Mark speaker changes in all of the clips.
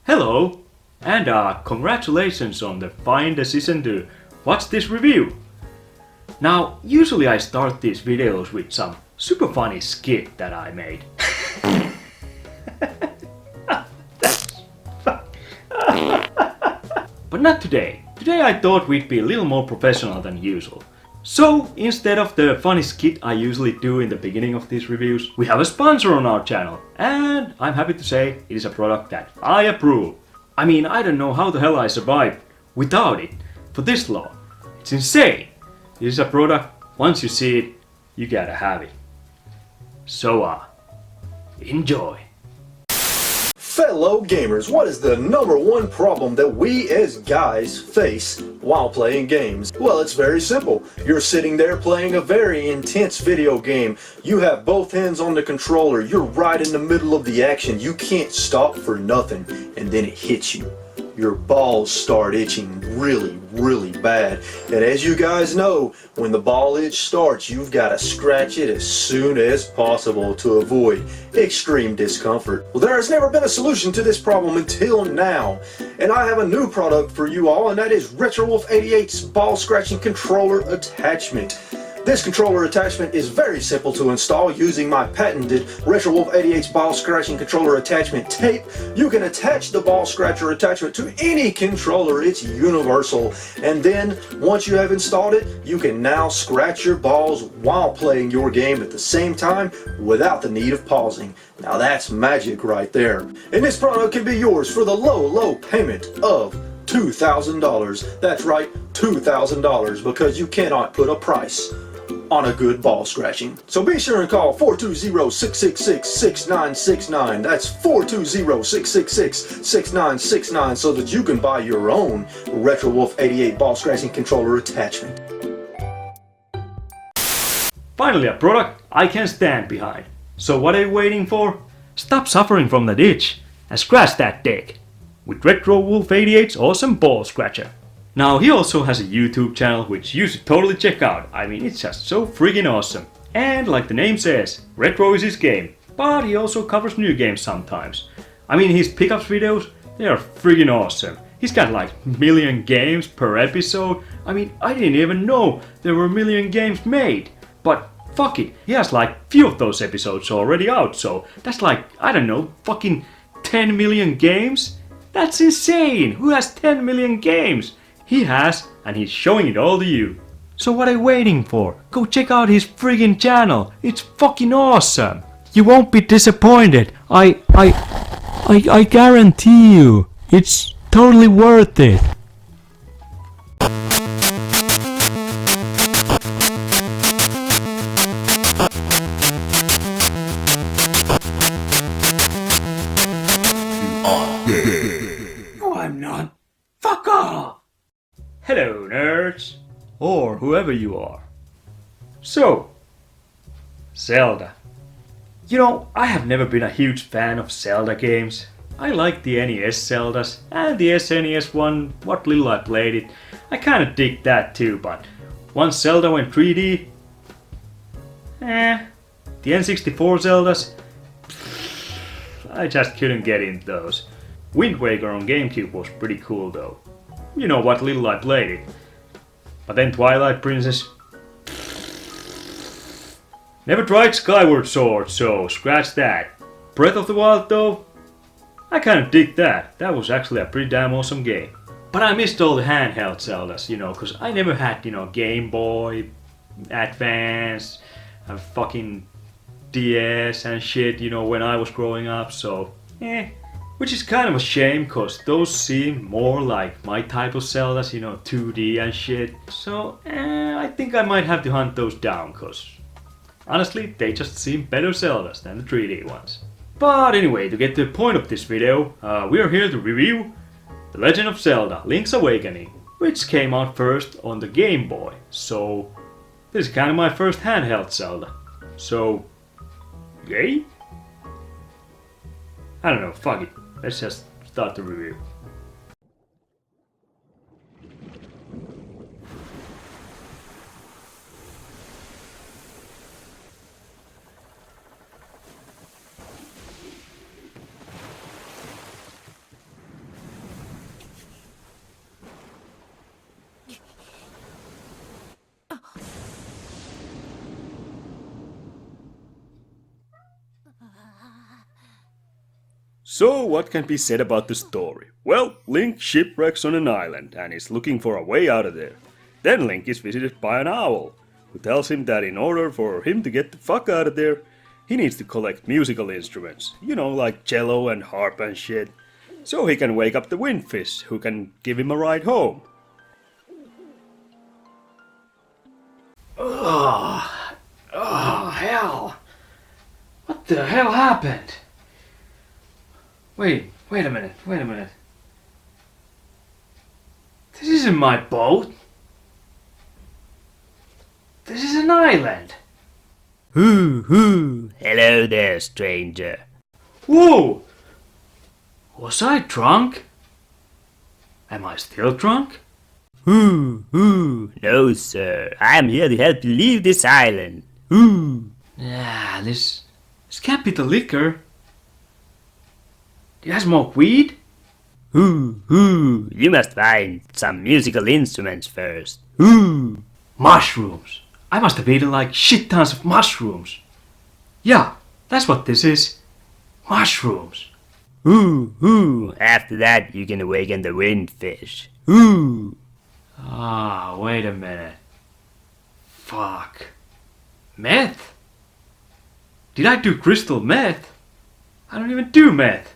Speaker 1: Hello, and congratulations on the fine decision to watch this review. Now, usually I start these videos with some super funny skit that I made. But not today. Today I thought we'd be a little more professional than usual. So, instead of the funny skit I usually do in the beginning of these reviews, we have a sponsor on our channel, and I'm happy to say it is a product that I approve. I mean, I don't know how the hell I survived without it for this long. It's insane. This is a product, once you see it, you gotta have it. So, enjoy.
Speaker 2: Fellow gamers, what is the #1 problem that we as guys face while playing games? Well, it's very simple. You're sitting there playing a very intense video game. You have both hands on the controller. You're right in the middle of the action. You can't stop for nothing. And then it hits you. Your balls start itching really bad. And as you guys know, when the ball itch starts, you've got to scratch it as soon as possible to avoid extreme discomfort. Well, there has never been a solution to this problem until now. And I have a new product for you all, and that is RetroWolf 88's ball scratching controller attachment. This controller attachment is very simple to install using my patented RetroWolf 88's ball scratching controller attachment tape. You can attach the ball scratcher attachment to any controller, it's universal. And then, once you have installed it, you can now scratch your balls while playing your game at the same time without the need of pausing. Now that's magic right there. And this product can be yours for the low payment of $2,000. That's right, $2,000, because you cannot put a price on a good ball scratching. So be sure and call 420-666-6969. That's 420-666-6969 so that you can buy your own RetroWolf 88 ball scratching controller attachment.
Speaker 1: Finally, a product I can stand behind. So what are you waiting for? Stop suffering from that itch and scratch that dick with RetroWolf 88's awesome ball scratcher. Now, he also has a YouTube channel which you should totally check out. I mean, it's just so friggin' awesome. And like the name says, retro is his game, but he also covers new games sometimes. I mean, his pickups videos, they are friggin' awesome. He's got like million games per episode. I mean, I didn't even know there were a million games made. But fuck it, he has like few of those episodes already out, so that's like, I don't know, fucking 10 million games? That's insane! Who has 10 million games? He has, and he's showing it all to you. So what are you waiting for? Go check out his friggin' channel. It's fucking awesome. You won't be disappointed. I guarantee you. It's totally worth it.
Speaker 3: No, I'm not. Fuck off!
Speaker 1: Hello, nerds, or whoever you are. So, Zelda. You know, I have never been a huge fan of Zelda games. I like the NES Zeldas and the SNES one, what little I played it. I kinda dig that too, but once Zelda went 3D, the N64 Zeldas, I just couldn't get into those. Wind Waker on GameCube was pretty cool though. You know what little I played it. But then Twilight Princess. Never tried Skyward Sword, so scratch that. Breath of the Wild though, I kinda dig that. That was actually a pretty damn awesome game. But I missed all the handheld Zeldas, you know, cause I never had, you know, Game Boy, Advance, a fucking DS and shit, you know, when I was growing up, so which is kind of a shame, cause those seem more like my type of Zeldas, you know, 2D and shit. So, I think I might have to hunt those down, cause honestly, they just seem better Zeldas than the 3D ones. But anyway, to get to the point of this video, we are here to review The Legend of Zelda Link's Awakening, which came out first on the Game Boy. So, this is kind of my first handheld Zelda. So, yay? I don't know, fuck it. Let's just start the review. So, what can be said about the story? Well, Link shipwrecks on an island and is looking for a way out of there. Then Link is visited by an owl, who tells him that in order for him to get the fuck out of there, he needs to collect musical instruments, you know, like cello and harp and shit, so he can wake up the windfish, who can give him a ride home.
Speaker 3: Oh, hell. What the hell happened? Wait a minute. This isn't my boat. This is an island.
Speaker 4: Hoo, hello there, stranger.
Speaker 3: Whoa! Was I drunk? Am I still drunk?
Speaker 4: Hoo, no sir, I am here to help you leave this island. Hoo.
Speaker 3: Yeah, this can't be the liquor. Do you smoke weed?
Speaker 4: Hoo, you must find some musical instruments first. Hoo.
Speaker 3: Mushrooms. I must have eaten like shit tons of mushrooms. Yeah, that's what this is. Mushrooms.
Speaker 4: Hoo, after that you can awaken the windfish. Hoo.
Speaker 3: Ah, wait a minute. Fuck. Meth? Did I do crystal meth? I don't even do meth.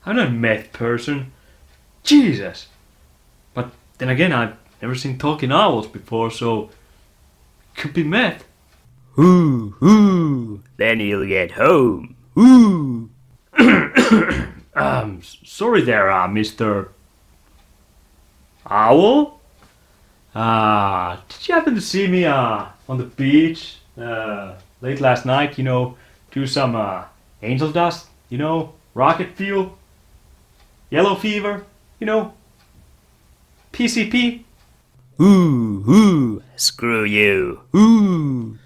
Speaker 3: I'm not a meth person. Jesus. But then again, I've never seen talking owls before, so could be meth.
Speaker 4: Hoo, then you'll get home. Hoo.
Speaker 3: Sorry there, Mr. Owl? Did you happen to see me on the beach late last night, do some angel dust, rocket fuel, yellow fever, PCP?
Speaker 4: Hoo, screw you. Hoo.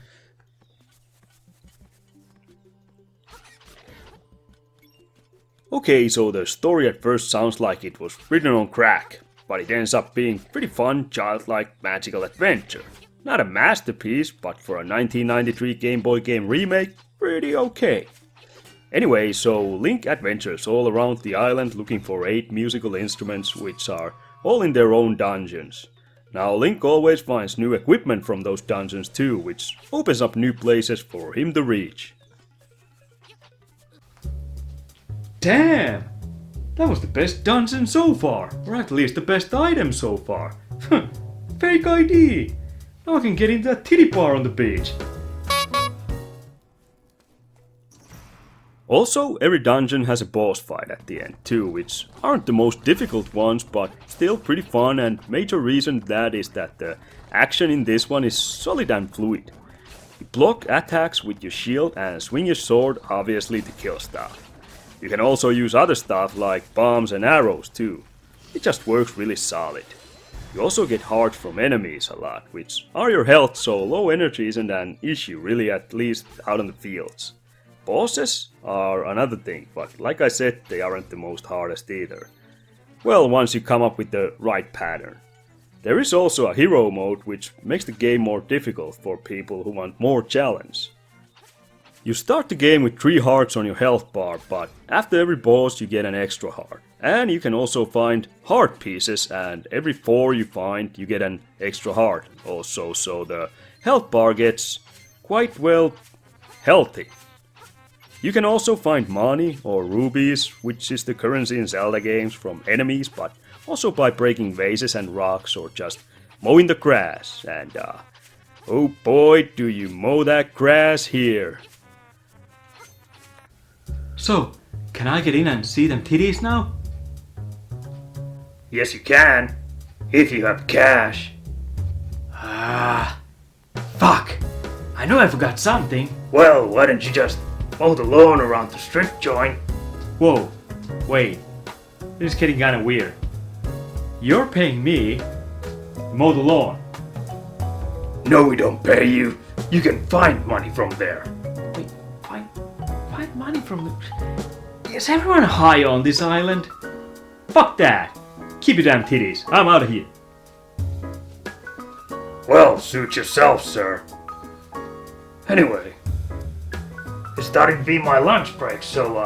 Speaker 1: Okay, so the story at first sounds like it was written on crack, but it ends up being pretty fun, childlike, magical adventure. Not a masterpiece, but for a 1993 Game Boy game remake, pretty okay. Anyway, so Link adventures all around the island looking for 8 musical instruments, which are all in their own dungeons. Now Link always finds new equipment from those dungeons too, which opens up new places for him to reach.
Speaker 3: Damn! That was the best dungeon so far, or at least the best item so far. Fake ID! Now I can get into that titty bar on the beach.
Speaker 1: Also, every dungeon has a boss fight at the end too, which aren't the most difficult ones, but still pretty fun, and major reason that is that the action in this one is solid and fluid. You block attacks with your shield and swing your sword, obviously to kill stuff. You can also use other stuff like bombs and arrows too. It just works really solid. You also get hearts from enemies a lot, which are your health, so low energy isn't an issue really, at least out on the fields. Bosses are another thing, but like I said, they aren't the most hardest either. Well, once you come up with the right pattern. There is also a hero mode, which makes the game more difficult for people who want more challenge. You start the game with 3 hearts on your health bar, but after every boss you get an extra heart. And you can also find heart pieces, and every 4 you find you get an extra heart also, so the health bar gets quite well healthy. You can also find money or rubies, which is the currency in Zelda games, from enemies, but also by breaking vases and rocks or just mowing the grass. And oh boy, do you mow that grass here.
Speaker 3: So, can I get in and see them titties now?
Speaker 1: Yes, you can, if you have cash.
Speaker 3: Fuck! I know I forgot something.
Speaker 1: Well, why don't you just mow the lawn around the strip joint?
Speaker 3: Whoa, wait. This is getting kinda weird. You're paying me to mow the lawn.
Speaker 1: No, we don't pay you. You can find money from there.
Speaker 3: Wait, find money from the... Is everyone high on this island? Fuck that! Keep your damn titties. I'm out of here.
Speaker 1: Well, suit yourself, sir. Anyway, it's starting to be my lunch break, so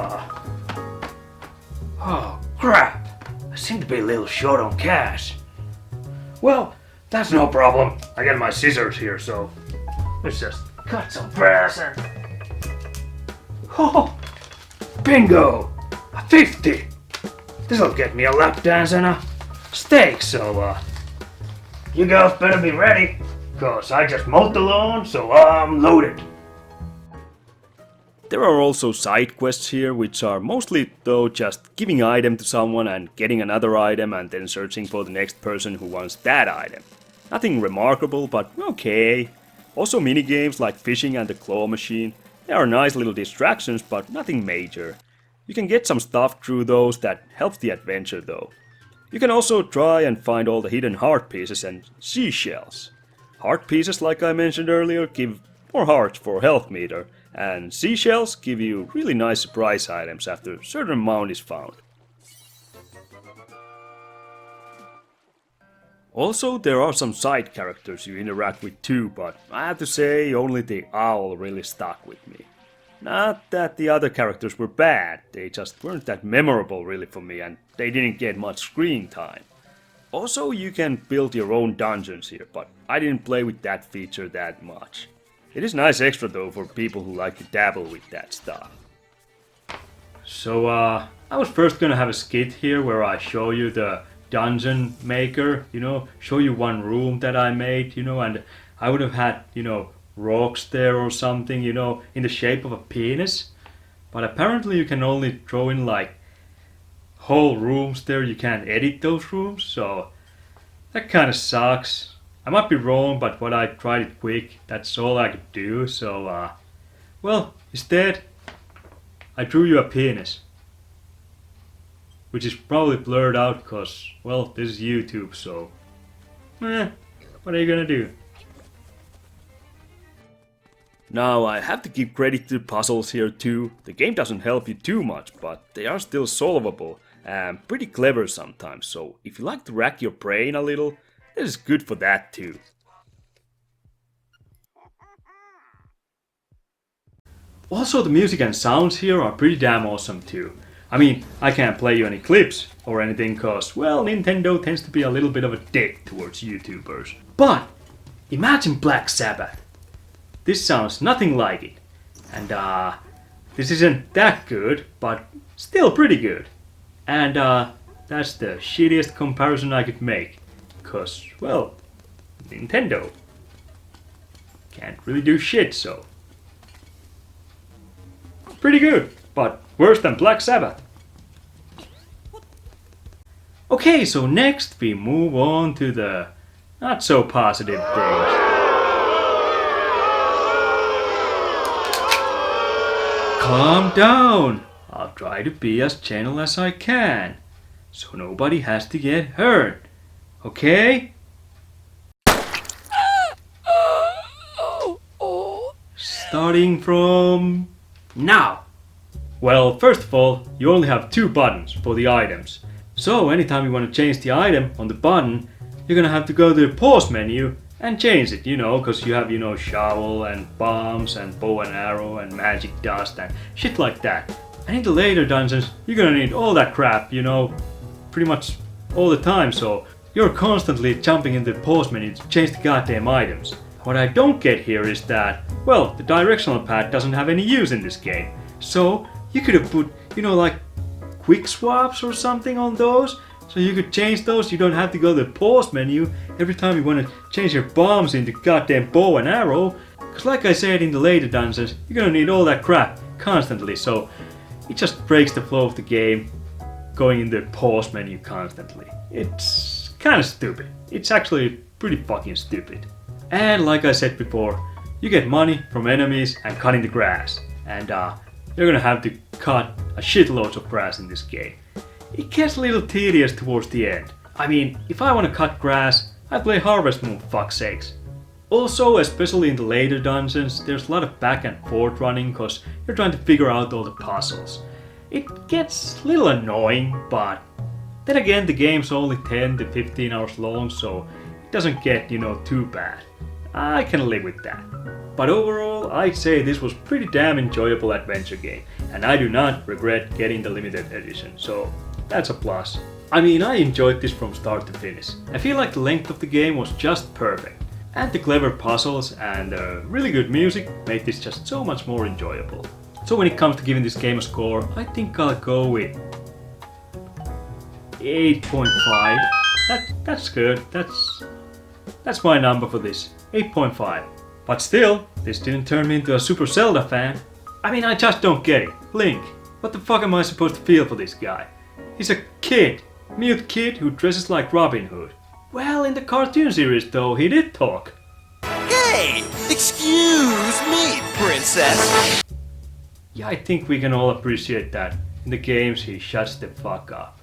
Speaker 1: Oh, crap! I seem to be a little short on cash. Well, that's no problem. I got my scissors here, so let's just cut some grass and... Oh! Bingo! A 50! This'll get me a lap dance and a steak, so you girls better be ready, cause I just mowed the lawn, so I'm loaded.
Speaker 3: There are also side quests here, which are mostly though just giving item to someone and getting another item and then searching for the next person who wants that item. Nothing remarkable, but okay. Also minigames like fishing and the claw machine. They are nice little distractions, but nothing major. You can get some stuff through those that helps the adventure though. You can also try and find all the hidden heart pieces and seashells. Heart pieces, like I mentioned earlier, give more hearts for health meter, and seashells give you really nice surprise items after a certain amount is found. Also, there are some side characters you interact with too, but I have to say only the owl really stuck with me. Not that the other characters were bad, they just weren't that memorable really for me and they didn't get much screen time. Also, you can build your own dungeons here, but I didn't play with that feature that much. It is nice extra though for people who like to dabble with that stuff.
Speaker 1: So, I was first gonna have a skit here where I show you the dungeon maker, show you one room that I made, and I would have had, rocks there or something, in the shape of a penis. But apparently you can only throw in like whole rooms there, you can't edit those rooms, so that kinda sucks. I might be wrong, but when I tried it quick, that's all I could do, so well, instead I drew you a penis. Which is probably blurred out because, well, this is YouTube, so what are you gonna do?
Speaker 3: Now I have to give credit to the puzzles here too. The game doesn't help you too much, but they are still solvable and pretty clever sometimes, so if you like to rack your brain a little, this is good for that too.
Speaker 1: Also, the music and sounds here are pretty damn awesome too. I mean, I can't play you any clips or anything cause, well, Nintendo tends to be a little bit of a dick towards YouTubers. But, imagine Black Sabbath. This sounds nothing like it. And this isn't that good, but still pretty good. And that's the shittiest comparison I could make. Cause, well, Nintendo can't really do shit, so. Pretty good, but worse than Black Sabbath. Okay, so next we move on to the not so positive things. Calm down! I'll try to be as gentle as I can, so nobody has to get hurt. Okay? Starting from now. Well, first of all, you only have 2 buttons for the items. So anytime you want to change the item on the button, you're gonna have to go to the pause menu and change it, cause you have, shovel and bombs and bow and arrow and magic dust and shit like that. And in the later dungeons, you're gonna need all that crap, pretty much all the time, so you're constantly jumping in the pause menu to change the goddamn items. What I don't get here is that, well, the directional pad doesn't have any use in this game. So you could have put, like quick swaps or something on those, so you could change those. You don't have to go to the pause menu every time you want to change your bombs into goddamn bow and arrow. Cause like I said in the later dungeons, you're gonna need all that crap constantly, so it just breaks the flow of the game going in the pause menu constantly. It's kinda stupid. It's actually pretty fucking stupid. And like I said before, you get money from enemies and cutting the grass. And you're gonna have to cut a shitload of grass in this game. It gets a little tedious towards the end. I mean, if I want to cut grass, I play Harvest Moon, for fuck's sakes. Also, especially in the later dungeons, there's a lot of back and forth running cause you're trying to figure out all the puzzles. It gets a little annoying, but then again the game's only 10 to 15 hours long, so it doesn't get, too bad. I can live with that. But overall, I'd say this was pretty damn enjoyable adventure game, and I do not regret getting the limited edition, so that's a plus. I mean, I enjoyed this from start to finish. I feel like the length of the game was just perfect. And the clever puzzles and really good music made this just so much more enjoyable. So when it comes to giving this game a score, I think I'll go with 8.5. That's good. That's my number for this. 8.5. But still, this didn't turn me into a Super Zelda fan. I mean, I just don't get it. Link, what the fuck am I supposed to feel for this guy? He's a kid. Mute kid who dresses like Robin Hood. Well, in the cartoon series though, he did talk.
Speaker 5: Hey! Excuse me, princess!
Speaker 1: Yeah, I think we can all appreciate that. In the games, he shuts the fuck up.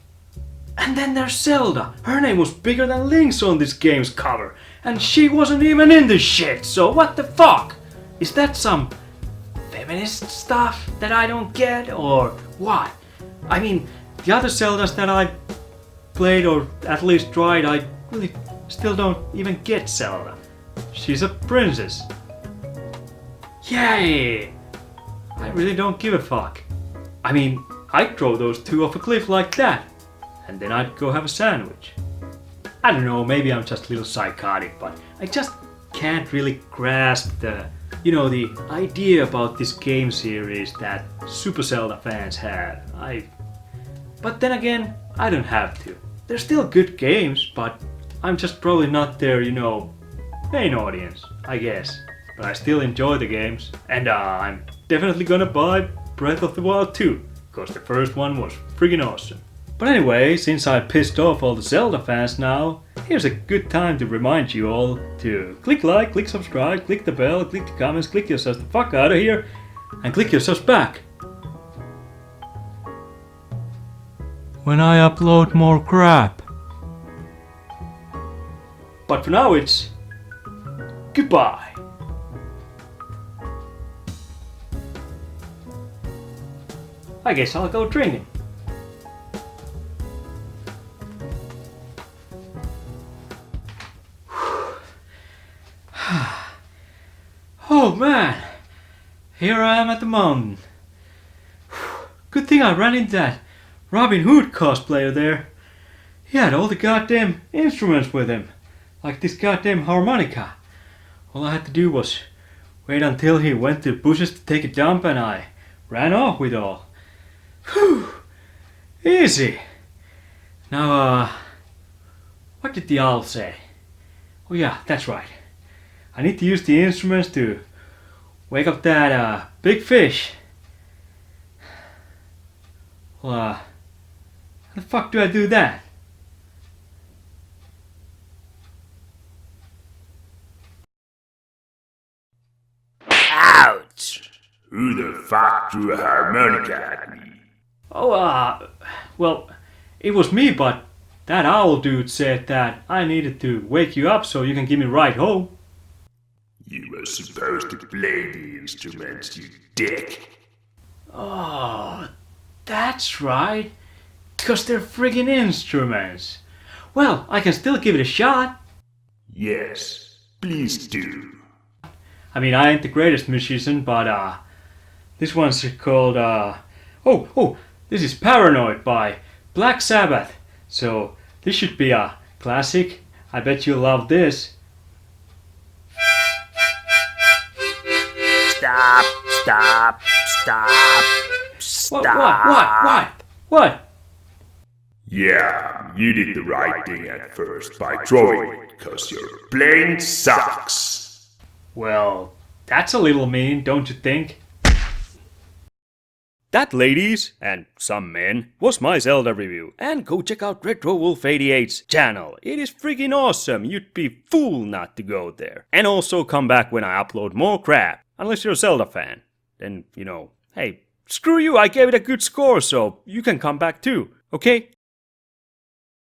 Speaker 1: And then there's Zelda. Her name was bigger than Link's on this game's cover. And she wasn't even in this shit, so what the fuck? Is that some feminist stuff that I don't get, or what? I mean, the other Zeldas that I played, or at least tried, I really still don't even get Zelda. She's a princess. Yay! I really don't give a fuck. I mean, I'd throw those two off a cliff like that, and then I'd go have a sandwich. I don't know, maybe I'm just a little psychotic, but I just can't really grasp the idea about this game series that Super Zelda fans have. But then again, I don't have to. They're still good games, but I'm just probably not their, main audience, I guess. But I still enjoy the games, and I'm definitely gonna buy Breath of the Wild 2, because the first one was friggin' awesome. But anyway, since I pissed off all the Zelda fans now, here's a good time to remind you all to click like, click subscribe, click the bell, click the comments, click yourselves the fuck out of here, and click yourselves back when I upload more crap. But for now it's goodbye. I guess I'll go drinking. Oh man, here I am at the mountain. Good thing I ran into that Robin Hood cosplayer there. He had all the goddamn instruments with him, like this goddamn harmonica. All I had to do was wait until he went to the bushes to take a jump and I ran off with all. Whew, easy. Now, what did the owl say? Oh yeah, that's right. I need to use the instruments to wake up that big fish. Well, how the fuck do I do that?
Speaker 4: Ouch! Who the fuck threw a harmonica at me?
Speaker 1: Oh, well, it was me, but that owl dude said that I needed to wake you up so you can give me a ride home.
Speaker 4: You were supposed to play the instruments, you dick.
Speaker 1: Oh, that's right. 'Cause they're friggin' instruments. Well, I can still give it a shot.
Speaker 4: Yes, please do.
Speaker 1: I mean, I ain't the greatest musician, but this one's called this is Paranoid by Black Sabbath. So this should be a classic. I bet you'll love this.
Speaker 4: Stop, stop, stop, stop.
Speaker 1: What?
Speaker 4: Yeah, you did the right thing at first by throwing it, 'cause your playing sucks.
Speaker 1: Well, that's a little mean, don't you think? That, ladies, and some men, was my Zelda review. And go check out Retro Wolf 88's channel. It is freaking awesome. You'd be fool not to go there. And also come back when I upload more crap. Unless you're a Zelda fan. Then, hey, screw you, I gave it a good score, so you can come back too. Okay?